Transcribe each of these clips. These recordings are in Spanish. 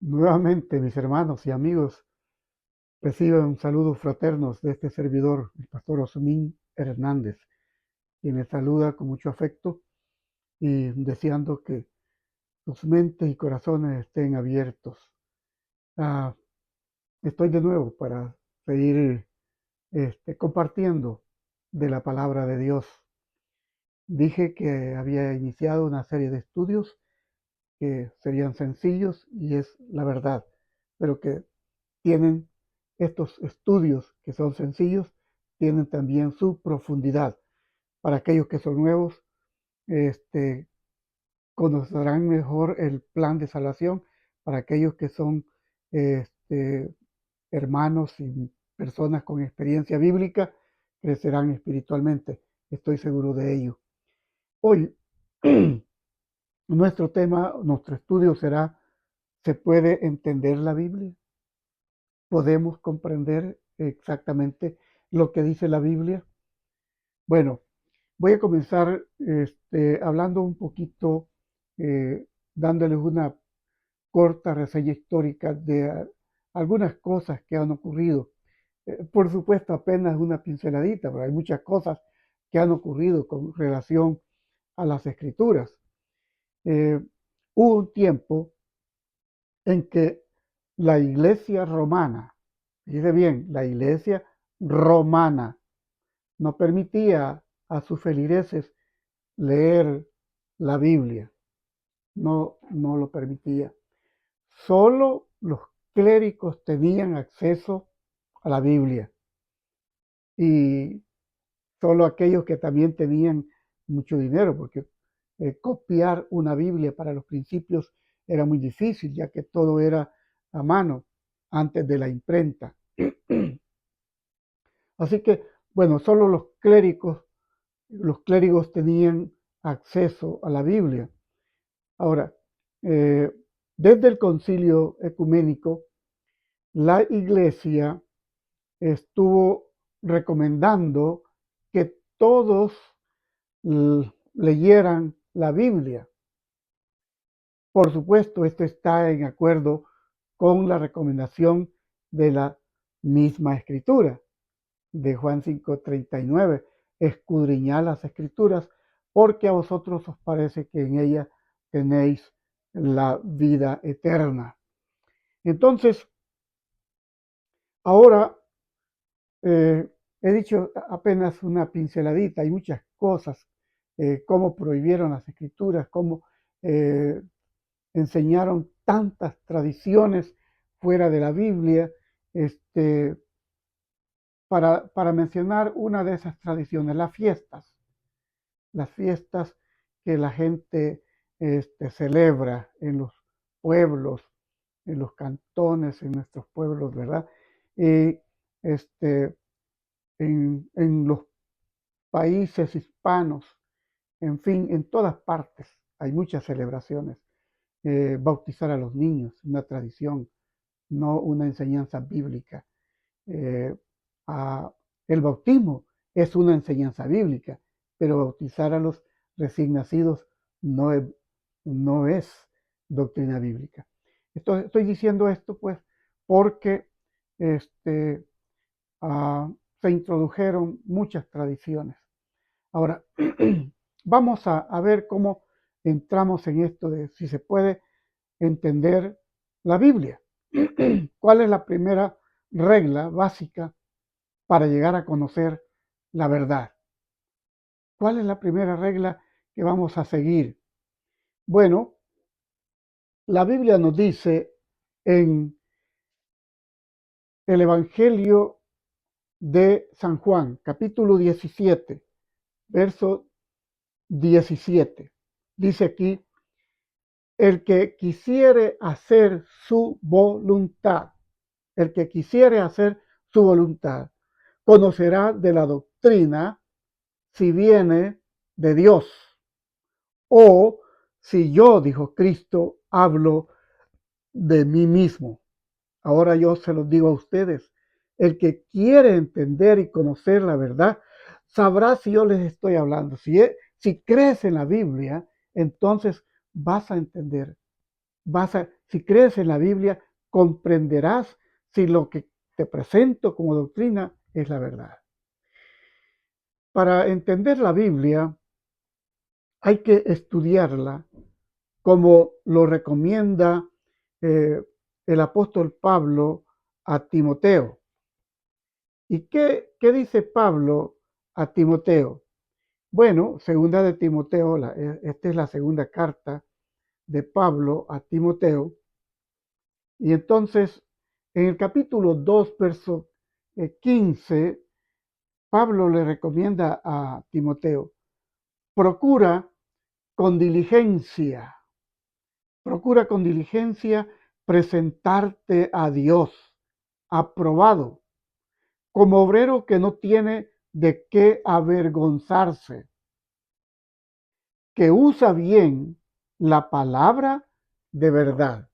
Nuevamente, mis hermanos y amigos, reciban saludos fraternos de este servidor, el pastor Osmín Hernández, quien les saluda con mucho afecto y deseando que sus mentes y corazones estén abiertos. Ah, Estoy de nuevo para seguir compartiendo de la palabra de Dios. Dije que había iniciado una serie de estudios que serían sencillos y es la verdad, pero que tienen estos estudios que son sencillos, tienen también su profundidad. Para aquellos que son nuevos, este, conocerán mejor el plan de salvación. Para aquellos que son este, hermanos y personas con experiencia bíblica, crecerán espiritualmente. Estoy seguro de ello. Hoy, nuestro tema, nuestro estudio será, ¿se puede entender la Biblia? ¿Podemos comprender exactamente lo que dice la Biblia? Bueno, voy a comenzar hablando un poquito, dándoles una corta reseña histórica de algunas cosas que han ocurrido. Por supuesto, apenas una pinceladita, pero hay muchas cosas que han ocurrido con relación a las escrituras. Eh, Hubo un tiempo en que la iglesia romana, dice bien, la iglesia romana, no permitía a sus feligreses leer la Biblia, no lo permitía. Solo los clérigos tenían acceso a la Biblia y solo aquellos que también tenían mucho dinero, porque copiar una Biblia para los principios era muy difícil, ya que todo era a mano antes de la imprenta. Así que, bueno, solo los clérigos tenían acceso a la Biblia. Ahora, eh, desde el concilio ecuménico, la Iglesia estuvo recomendando que todos leyeran la Biblia. Por supuesto, esto está en acuerdo con la recomendación de la misma Escritura, de Juan 5:39, escudriñad las Escrituras, porque a vosotros os parece que en ellas tenéis la vida eterna. Entonces, ahora he dicho apenas una pinceladita, hay muchas cosas, cómo prohibieron las Escrituras, cómo eh, enseñaron tantas tradiciones fuera de la Biblia, este, para mencionar una de esas tradiciones, las fiestas que la gente celebra en los pueblos, en los cantones, en nuestros pueblos, ¿verdad? Y este, en los países hispanos, en fin, en todas partes hay muchas celebraciones. Bautizar a los niños, una tradición, no una enseñanza bíblica. Eh, a, el bautismo es una enseñanza bíblica, pero bautizar a los recién nacidos no es, no es doctrina bíblica. Estoy diciendo esto pues porque este, se introdujeron muchas tradiciones. Ahora, vamos a ver cómo entramos en esto de si se puede entender la Biblia. ¿Cuál es la primera regla básica para llegar a conocer la verdad? ¿Cuál es la primera regla que vamos a seguir? Bueno, la Biblia nos dice en el Evangelio de San Juan, capítulo 17, verso 17. Dice aquí, el que quisiere hacer su voluntad, el que quisiere hacer su voluntad, conocerá de la doctrina si viene de Dios o si yo, dijo Cristo, hablo de mí mismo. Ahora yo se los digo a ustedes, el que quiere entender y conocer la verdad, sabrá si yo les estoy hablando. Si crees en la Biblia, entonces vas a entender si crees en la Biblia, comprenderás si lo que te presento como doctrina es la verdad. Para entender la Biblia hay que estudiarla como lo recomienda el apóstol Pablo a Timoteo. ¿Y qué dice Pablo a Timoteo? Bueno, segunda de Timoteo, esta es la segunda carta de Pablo a Timoteo. Y entonces, en el capítulo 2, verso 15, Pablo le recomienda a Timoteo, procura con diligencia, procura con diligencia presentarte a Dios, aprobado, como obrero que no tiene de qué avergonzarse, que usa bien la palabra de verdad,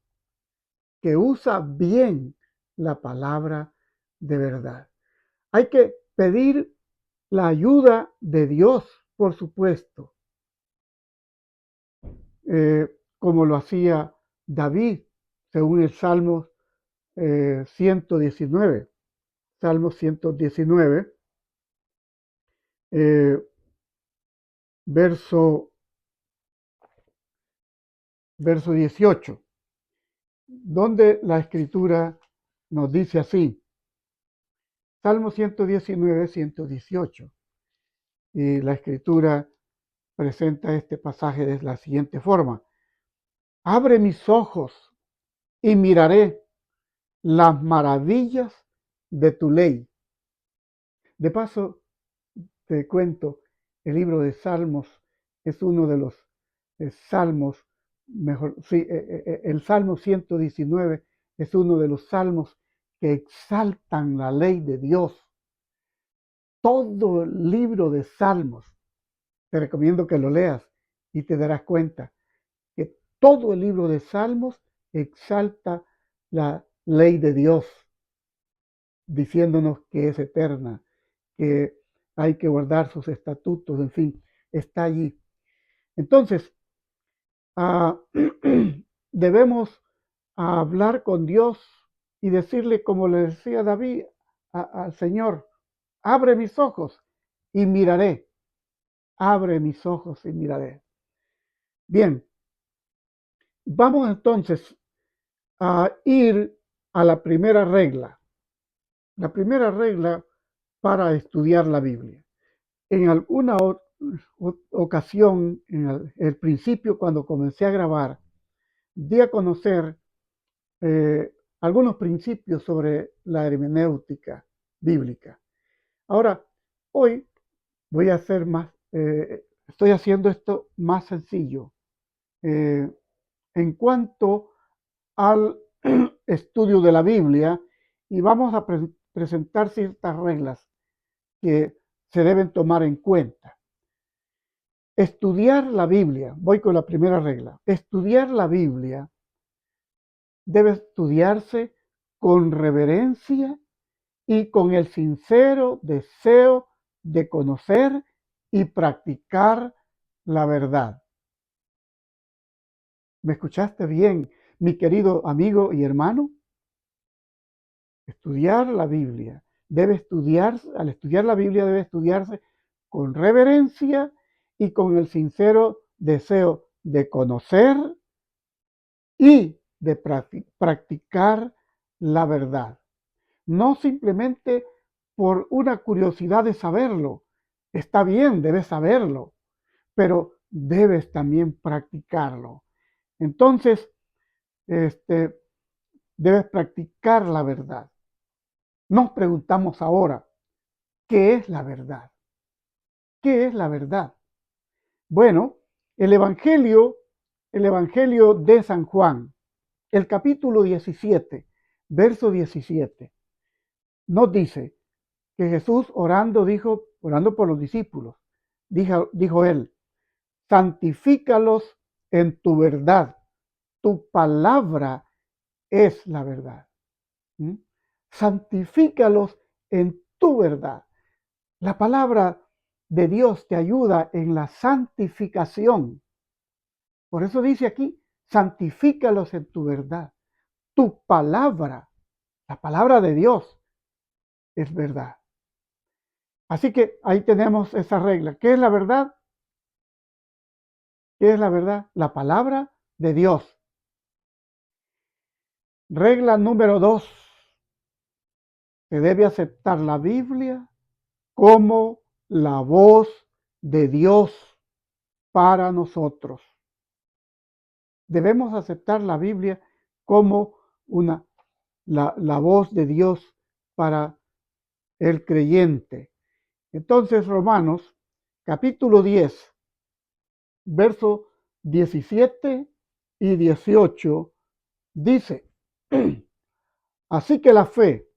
que usa bien la palabra de verdad. Hay que pedir la ayuda de Dios, por supuesto, como lo hacía David, según el Salmo 119. Salmo 119, eh, verso, verso 18, donde la escritura nos dice así, Salmo 119, 118, y la escritura presenta este pasaje de la siguiente forma, abre mis ojos y miraré las maravillas de tu ley. De paso, te cuento, el libro de Salmos es uno de los salmos, mejor, sí, el Salmo 119 es uno de los salmos que exaltan la ley de Dios. Todo el libro de Salmos, te recomiendo que lo leas y te darás cuenta que todo el libro de Salmos exalta la ley de Dios, diciéndonos que es eterna, que hay que guardar sus estatutos, en fin, está allí. Entonces, ah, debemos hablar con Dios y decirle, como le decía David al Señor, abre mis ojos y miraré, abre mis ojos y miraré. Bien, vamos entonces a ir a la primera regla. La primera regla para estudiar la Biblia. En alguna ocasión, en el principio, cuando comencé a grabar, di a conocer algunos principios sobre la hermenéutica bíblica. Ahora, hoy voy a hacer estoy haciendo esto más sencillo. En cuanto al estudio de la Biblia, y vamos a presentar ciertas reglas que se deben tomar en cuenta. Estudiar la Biblia, voy con la primera regla, estudiar la Biblia debe estudiarse con reverencia y con el sincero deseo de conocer y practicar la verdad. ¿Me escuchaste bien, mi querido amigo y hermano? Estudiar la Biblia al estudiar la Biblia debe estudiarse con reverencia y con el sincero deseo de conocer y de practicar la verdad. No simplemente por una curiosidad de saberlo. Está bien, debes saberlo, pero debes también practicarlo. Entonces, debes practicar la verdad. Nos preguntamos ahora, ¿qué es la verdad? ¿Qué es la verdad? Bueno, el Evangelio de San Juan, el capítulo 17, verso 17, nos dice que Jesús orando por los discípulos, dijo él, santifícalos en tu verdad, tu palabra es la verdad. ¿Mm? Santifícalos en tu verdad. La palabra de Dios te ayuda en la santificación. Por eso dice aquí, santifícalos en tu verdad. Tu palabra, la palabra de Dios, es verdad. Así que ahí tenemos esa regla. ¿Qué es la verdad? ¿Qué es la verdad? La palabra de Dios. Regla número 2. Se debe aceptar la Biblia como la voz de Dios para nosotros. Debemos aceptar la Biblia como la voz de Dios para el creyente. Entonces, Romanos, capítulo 10, versos 17 y 18, dice, así que la fe,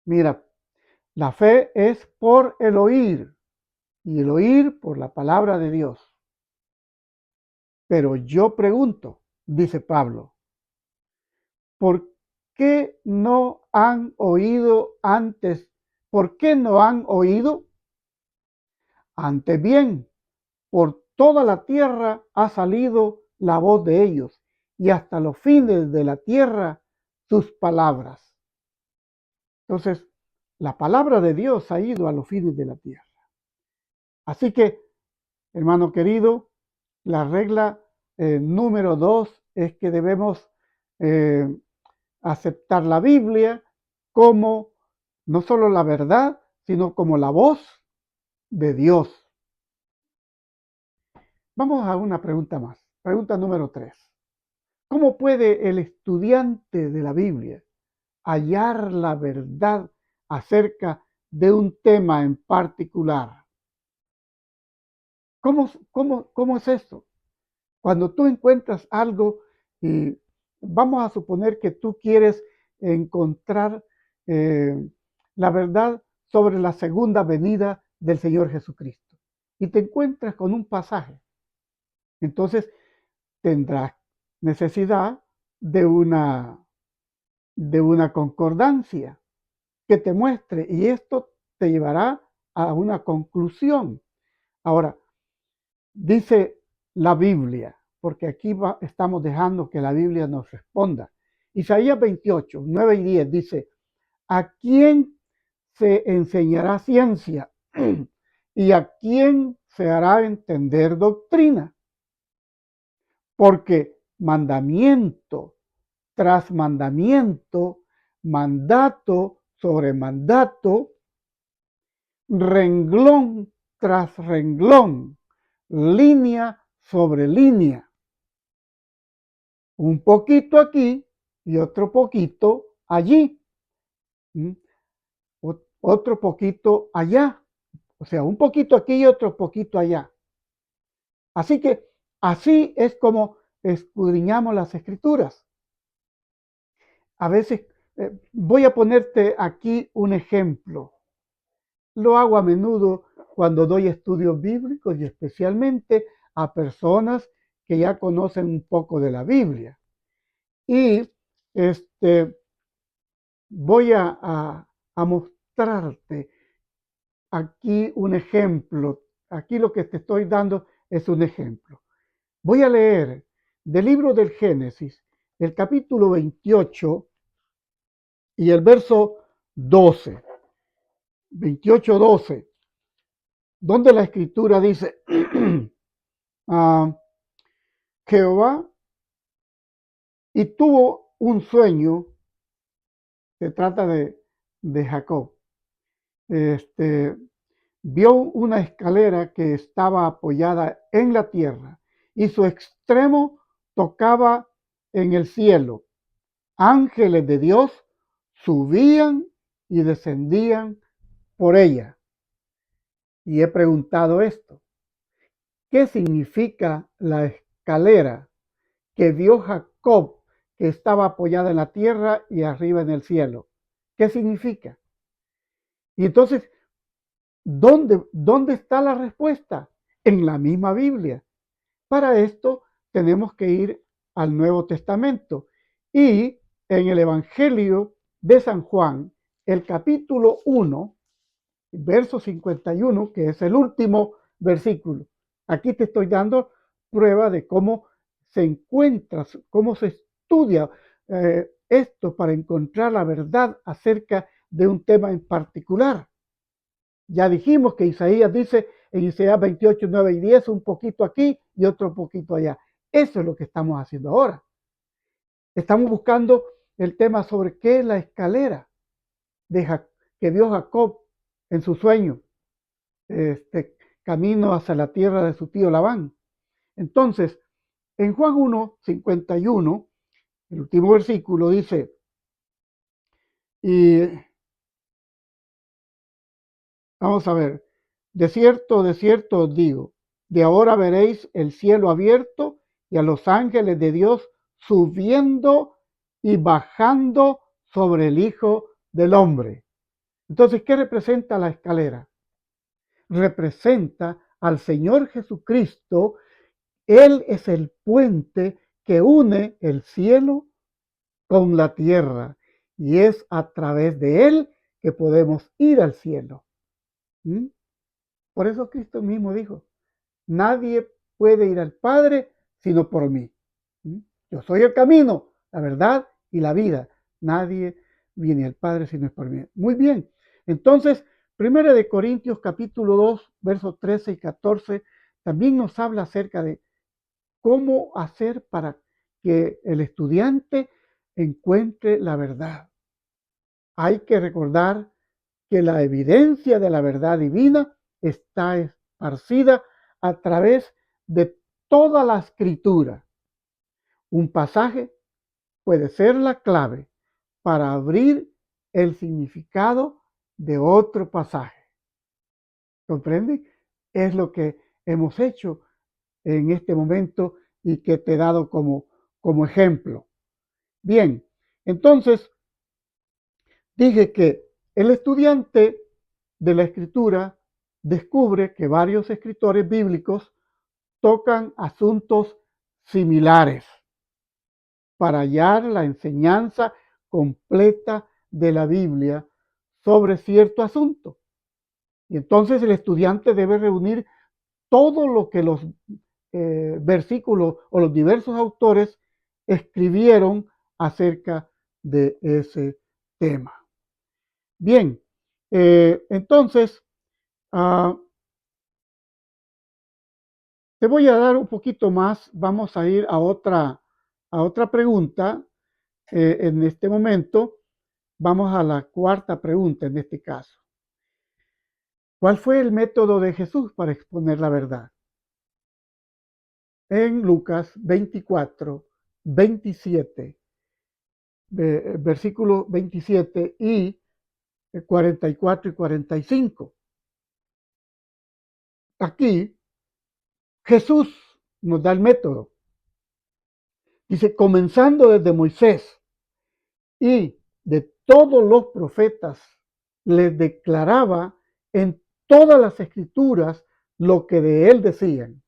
mira, la fe es por el oír y el oír por la palabra de Dios. Pero yo pregunto, dice Pablo, ¿por qué no han oído antes? ¿Por qué no han oído? Antes bien, por toda la tierra ha salido la voz de ellos, y hasta los fines de la tierra sus palabras. Entonces, la palabra de Dios ha ido a los fines de la tierra. Así que, hermano querido, la regla número 2 es que debemos eh, aceptar la Biblia como no solo la verdad, sino como la voz de Dios. Vamos a una pregunta más. Pregunta número 3. ¿Cómo puede el estudiante de la Biblia hallar la verdad acerca de un tema en particular? ¿Cómo es eso? Cuando tú encuentras algo y vamos a suponer que tú quieres encontrar eh, la verdad sobre la segunda venida del Señor Jesucristo y te encuentras con un pasaje, entonces tendrás necesidad de una concordancia que te muestre y esto te llevará a una conclusión. Ahora, dice la Biblia, porque aquí estamos dejando que la Biblia nos responda. Isaías 28, 9 y 10 dice, ¿a quién se enseñará ciencia y a quién se hará entender doctrina? Porque mandamiento tras mandamiento, mandato sobre mandato, renglón tras renglón, línea sobre línea, un poquito aquí y otro poquito allí, otro poquito allá, o sea, un poquito aquí y otro poquito allá. Así que así es como escudriñamos las escrituras. A veces voy a ponerte aquí un ejemplo. Lo hago a menudo cuando doy estudios bíblicos y especialmente a personas que ya conocen un poco de la Biblia. Y voy a mostrarte aquí un ejemplo. Aquí lo que te estoy dando es un ejemplo. Voy a leer del libro del Génesis, el capítulo 28 y el verso 12. 28:12, donde la escritura dice, Jehová y tuvo un sueño, se trata de Jacob, vio una escalera que estaba apoyada en la tierra y su extremo tocaba en el cielo. Ángeles de Dios subían y descendían por ella. Y he preguntado esto, ¿qué significa la escalera que vio Jacob que estaba apoyada en la tierra y arriba en el cielo? ¿Qué significa? Y entonces, ¿dónde está la respuesta? En la misma Biblia. Para esto tenemos que ir al Nuevo Testamento y en el Evangelio de San Juan, el capítulo 1, verso 51, que es el último versículo. Aquí te estoy dando prueba de cómo se encuentra, cómo se estudia esto para encontrar la verdad acerca de un tema en particular. Ya dijimos que Isaías dice en Isaías 28, 9 y 10, un poquito aquí y otro poquito allá. Eso es lo que estamos haciendo ahora. Estamos buscando el tema sobre qué es la escalera que vio Jacob en su sueño, camino hacia la tierra de su tío Labán. Entonces, en Juan 1, 51, el último versículo dice, y vamos a ver, de cierto os digo, de ahora veréis el cielo abierto y a los ángeles de Dios subiendo y bajando sobre el Hijo del Hombre. Entonces, ¿qué representa la escalera? Representa al Señor Jesucristo. Él es el puente que une el cielo con la tierra y es a través de Él que podemos ir al cielo. ¿Mm? Por eso Cristo mismo dijo, nadie puede ir al Padre sino por mí. ¿Mm? Yo soy el camino, la verdad y la vida. Nadie viene al Padre sino es por mí. Muy bien. Entonces, 1 de Corintios capítulo 2, versos 13 y 14, también nos habla acerca de cómo hacer para que el estudiante encuentre la verdad. Hay que recordar que la evidencia de la verdad divina está esparcida a través de toda la escritura. Un pasaje puede ser la clave para abrir el significado de otro pasaje. ¿Comprende? Es lo que hemos hecho en este momento y que te he dado como ejemplo. Bien, entonces dije que el estudiante de la escritura descubre que varios escritores bíblicos tocan asuntos similares para hallar la enseñanza completa de la Biblia sobre cierto asunto. Y entonces el estudiante debe reunir todo lo que los versículos o los diversos autores escribieron acerca de ese tema. Bien, entonces te voy a dar un poquito más, vamos a ir a otra pregunta en este momento. Vamos a la cuarta pregunta en este caso. ¿Cuál fue el método de Jesús para exponer la verdad? En Lucas 24, 27, versículo 27 y 44 y 45. Aquí Jesús nos da el método. Dice, comenzando desde Moisés y de todos los profetas, les declaraba en todas las escrituras lo que de él decían.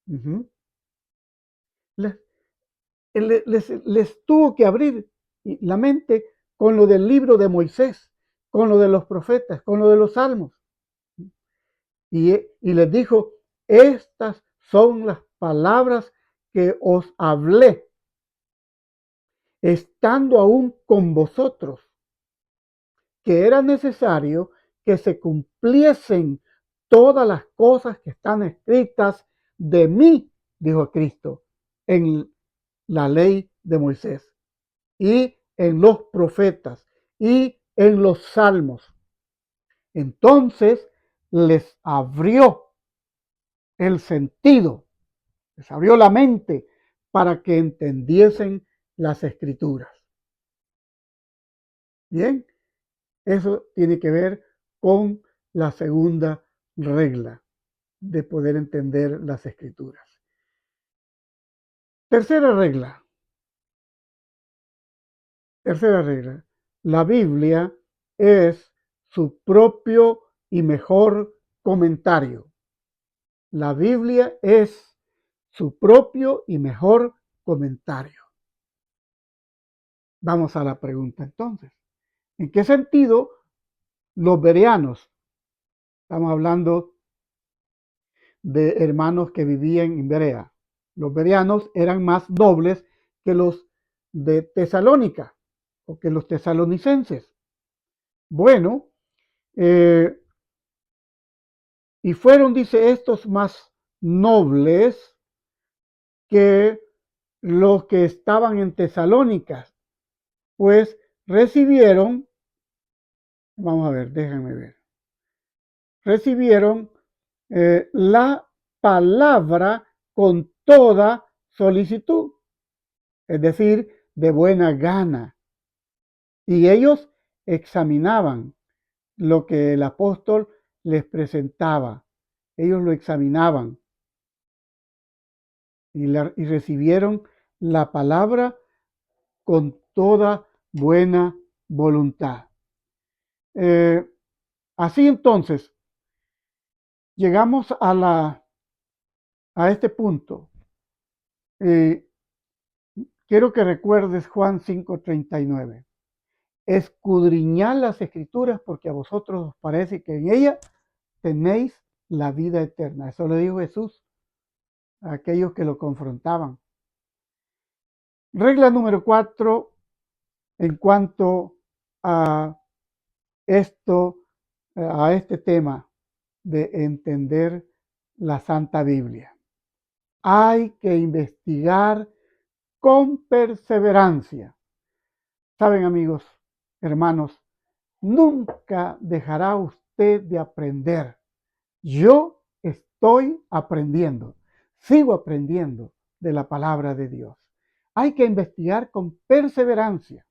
Uh-huh. Les tuvo que abrir la mente con lo del libro de Moisés, con lo de los profetas, con lo de los salmos. Y les dijo, estas son las palabras que os hablé, estando aún con vosotros, que era necesario que se cumpliesen todas las cosas que están escritas de mí, dijo Cristo, en la ley de Moisés y en los profetas y en los salmos. Entonces les abrió el sentido, les abrió la mente para que entendiesen las escrituras. Bien, eso tiene que ver con la segunda regla de poder entender las escrituras. Tercera regla. Tercera regla. La Biblia es su propio y mejor comentario. La Biblia es su propio y mejor comentario. Vamos a la pregunta entonces. ¿En qué sentido los bereanos, estamos hablando de hermanos que vivían en Berea, Los bereanos eran más nobles que los de Tesalónica o que los tesalonicenses. Bueno, y fueron, dice, estos más nobles que los que estaban en Tesalónica, pues recibieron, vamos a ver, déjenme ver, recibieron la palabra con toda solicitud, es decir, de buena gana. Y ellos examinaban lo que el apóstol les presentaba. Ellos lo examinaban y recibieron la palabra con toda buena voluntad. Así entonces, llegamos a este punto. Quiero que recuerdes Juan 5:39. Escudriñad las escrituras porque a vosotros os parece que en ellas tenéis la vida eterna. Eso le dijo Jesús a aquellos que lo confrontaban. Regla número 4 en cuanto a esto, a este tema de entender la Santa Biblia. Hay que investigar con perseverancia. Saben, amigos, hermanos, nunca dejará usted de aprender. Yo estoy aprendiendo, sigo aprendiendo de la palabra de Dios. Hay que investigar con perseverancia.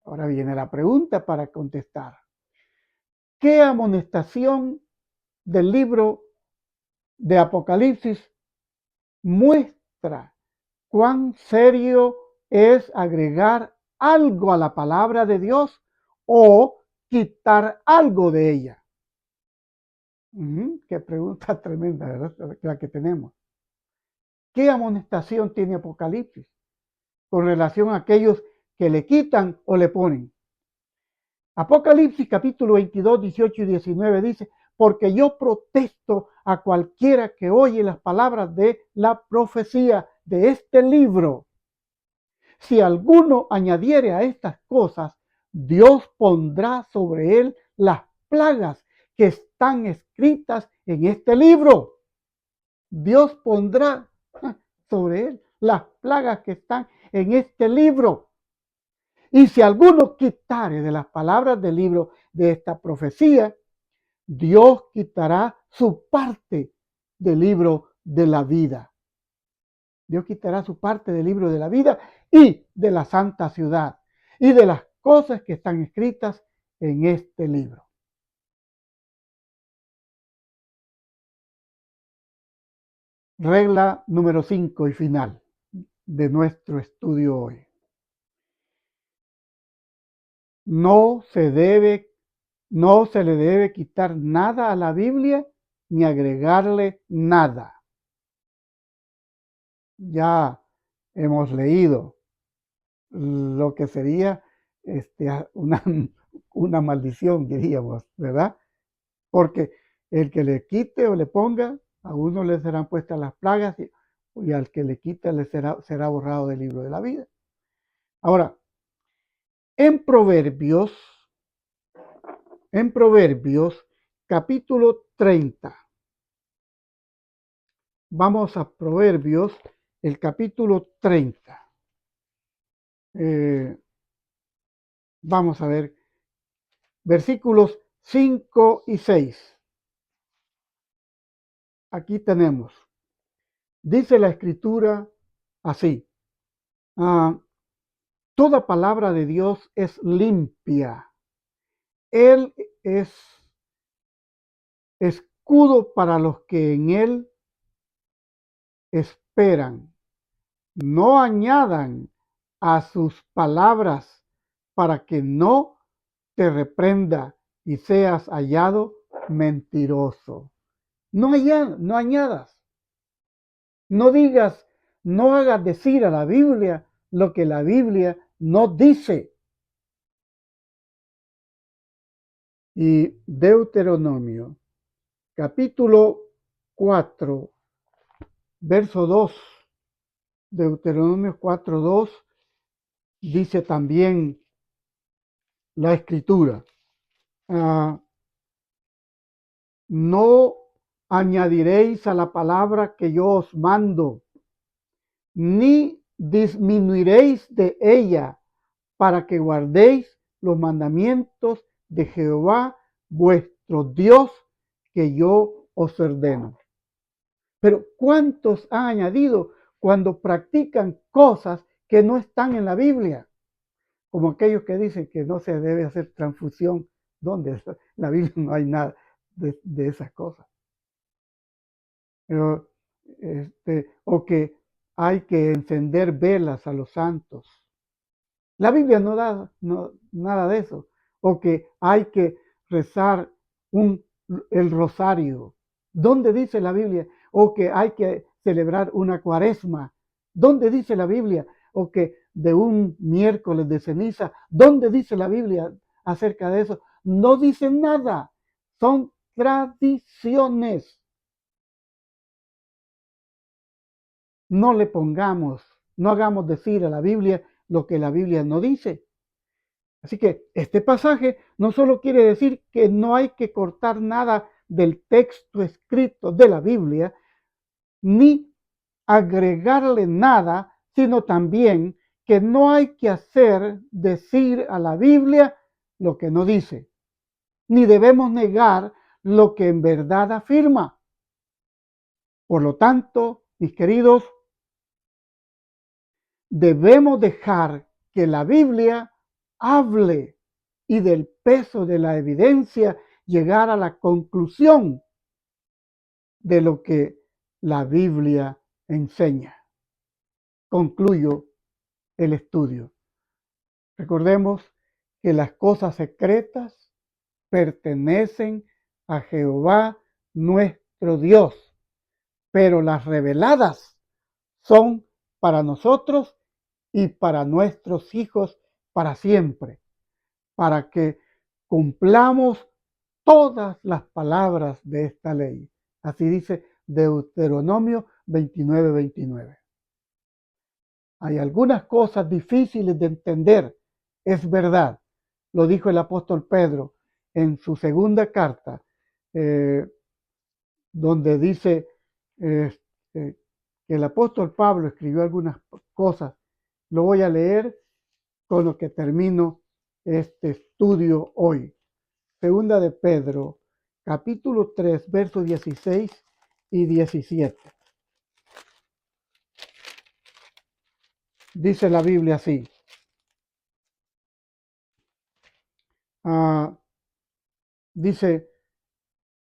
Ahora viene la pregunta para contestar. ¿Qué amonestación del libro de Apocalipsis muestra cuán serio es agregar algo a la palabra de Dios o quitar algo de ella? Qué pregunta tremenda, ¿verdad? La que tenemos. ¿Qué amonestación tiene Apocalipsis con relación a aquellos que le quitan o le ponen? Apocalipsis capítulo 22, 18 y 19 dice, porque yo protesto a cualquiera que oye las palabras de la profecía de este libro. Si alguno añadiere a estas cosas, Dios pondrá sobre él las plagas que están escritas en este libro. Dios pondrá sobre él las plagas que están en este libro. Y si alguno quitare de las palabras del libro de esta profecía, Dios quitará su parte del libro de la vida. Dios quitará su parte del libro de la vida y de la santa ciudad y de las cosas que están escritas en este libro. Regla número 5 y final de nuestro estudio hoy. No se le debe quitar nada a la Biblia ni agregarle nada. Ya hemos leído lo que sería una maldición, diríamos, ¿verdad? Porque el que le quite o le ponga, a uno le serán puestas las plagas y al que le quite le será borrado del libro de la vida. Ahora, en Proverbios capítulo 30. Vamos a Proverbios, el capítulo 30. Vamos a ver versículos 5 y 6. Aquí tenemos. Dice la escritura así. Toda palabra de Dios es limpia. Él es escudo para los que en él esperan. No añadan a sus palabras para que no te reprenda y seas hallado mentiroso. No añadas, no digas, no hagas decir a la Biblia lo que la Biblia no dice. Y Deuteronomio, capítulo 4, verso 2, Deuteronomio 4:2, dice también la escritura, no añadiréis a la palabra que yo os mando, ni disminuiréis de ella, para que guardéis los mandamientos de Jehová vuestro Dios que yo os ordeno. Pero ¿cuántos han añadido cuando practican cosas que no están en la Biblia? Como aquellos que dicen que no se debe hacer transfusión. ¿Dónde? En la Biblia no hay nada de esas cosas. Pero, o que hay que encender velas a los santos. La Biblia no da nada de eso. O que hay que rezar el rosario. ¿Dónde dice la Biblia? O que hay que celebrar una cuaresma. ¿Dónde dice la Biblia? O que de un miércoles de ceniza. ¿Dónde dice la Biblia acerca de eso? No dice nada. Son tradiciones. No le pongamos, no hagamos decir a la Biblia lo que la Biblia no dice. Así que este pasaje no solo quiere decir que no hay que cortar nada del texto escrito de la Biblia, ni agregarle nada, sino también que no hay que hacer decir a la Biblia lo que no dice, ni debemos negar lo que en verdad afirma. Por lo tanto, mis queridos, debemos dejar que la Biblia hable y del peso de la evidencia llegar a la conclusión de lo que la Biblia enseña. Concluyo el estudio. Recordemos que las cosas secretas pertenecen a Jehová nuestro Dios, pero las reveladas son para nosotros y para nuestros hijos para siempre, para que cumplamos todas las palabras de esta ley. Así dice Deuteronomio 29:29. Hay algunas cosas difíciles de entender, es verdad. Lo dijo el apóstol Pedro en su segunda carta, donde dice que el apóstol Pablo escribió algunas cosas. Lo voy a leer con lo que termino este estudio hoy. Segunda de Pedro, capítulo 3, versos 16 y 17. Dice la Biblia así. Dice,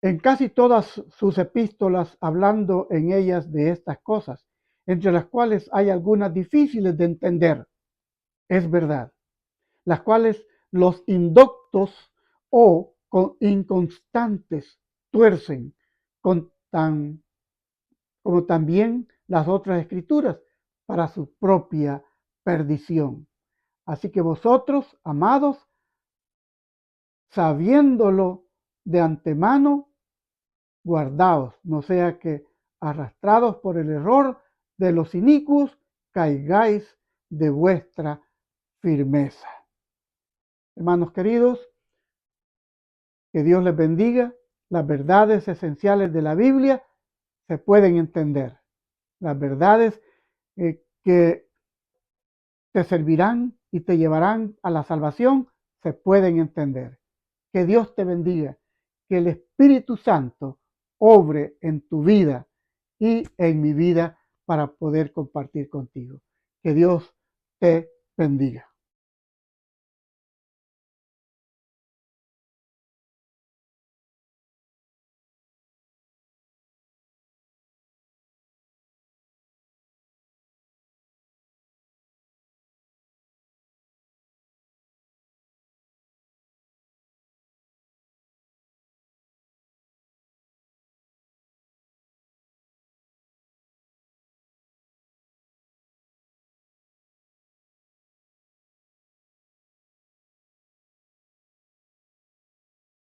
en casi todas sus epístolas, hablando en ellas de estas cosas, entre las cuales hay algunas difíciles de entender, es verdad, las cuales los indoctos o inconstantes tuercen como también las otras escrituras para su propia perdición. Así que vosotros, amados, sabiéndolo de antemano, guardaos, no sea que arrastrados por el error de los inicuos, caigáis de vuestra firmeza. Hermanos queridos, que Dios les bendiga. Las verdades esenciales de la Biblia se pueden entender. Las verdades que te servirán y te llevarán a la salvación se pueden entender. Que Dios te bendiga. Que el Espíritu Santo obre en tu vida y en mi vida para poder compartir contigo. Que Dios te bendiga.